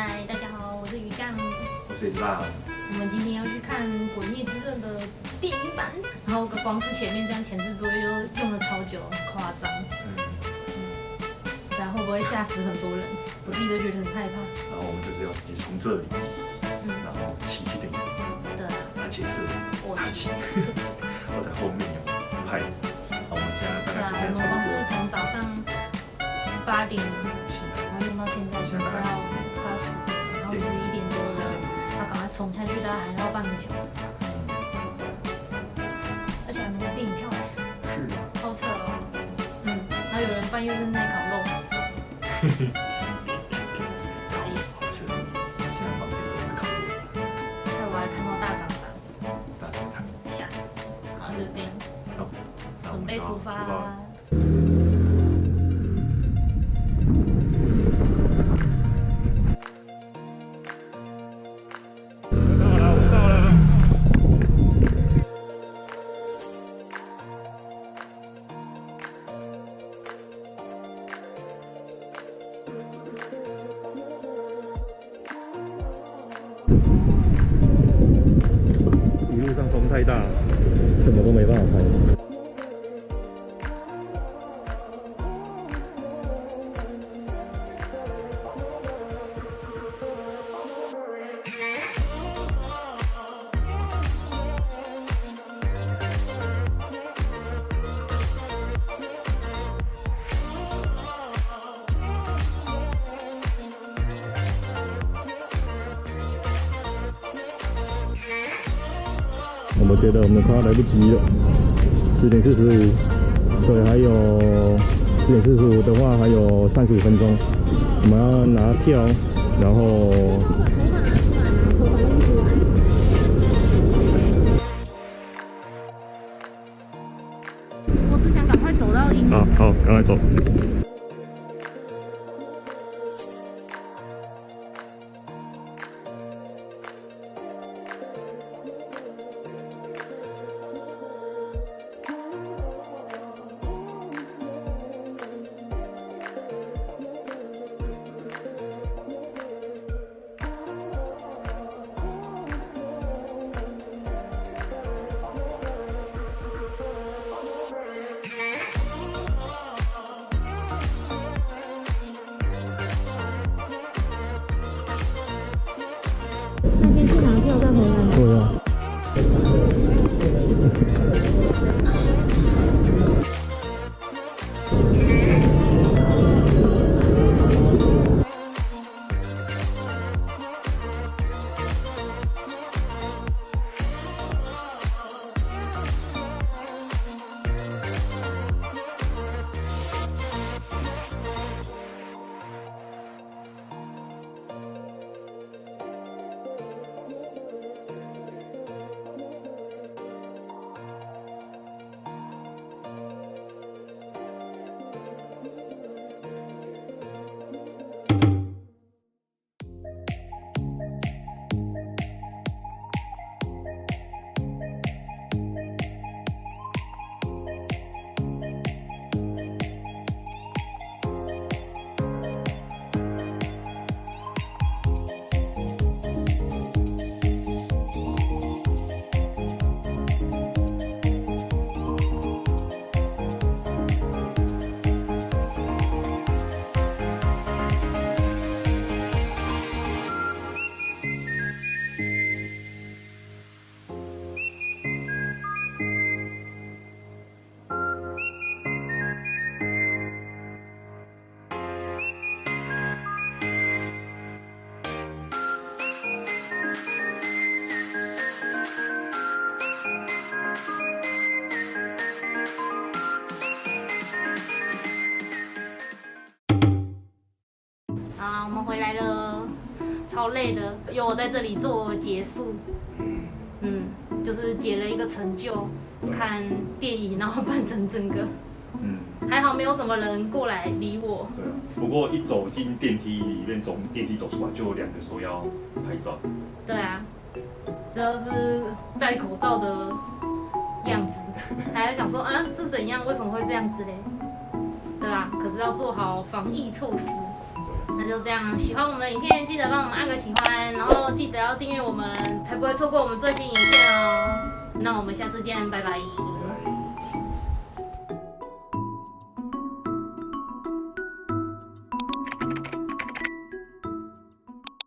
嗨，大家好，我是鱼酱。我是Islam。我们今天要去看《鬼灭之刃》的电影版，然后光是前面这样前置作业就用了超久，很夸张。然后会不会吓死很多人？我自己都觉得很害怕。然后我们就是要直接从这里，然后骑去电影院。对啊。而且是我骑，我在后面有拍。好，我们现在大概我们光是从早上8点，然后用到现在，快要10点，然后11点多了，要赶快冲下去，大概还要半个小时。而且还没拿电影票来。是的。好扯哦。然后有人半夜在那烤肉。傻眼。好吃。现在房间都是烤肉。害我还看到大蟑螂。大家看。吓死。好，就这样。好，准备出发。一路上风太大，什么都没办法拍。我们觉得我们快要来不及了，10点45，对，还有10点45的话还有35分钟，我们要拿票，然后我只想赶快走到影院。好，赶快走。那先去拿票再回来。对啊。好，我们回来了，超累的，有我在这里做结束。就是结了一个成就，看电影然后办成整个。还好没有什么人过来理我。对啊。不过一走进电梯里面，从电梯走出来，就有2个说要拍照。对啊，这是戴口罩的样子，还在想说啊是怎样，为什么会这样子嘞？对啊，可是要做好防疫措施，那就就这样，喜欢我们的影片记得帮我们按个喜欢，然后记得要订阅我们，才不会错过我们最新影片哦。那我们下次见，拜拜。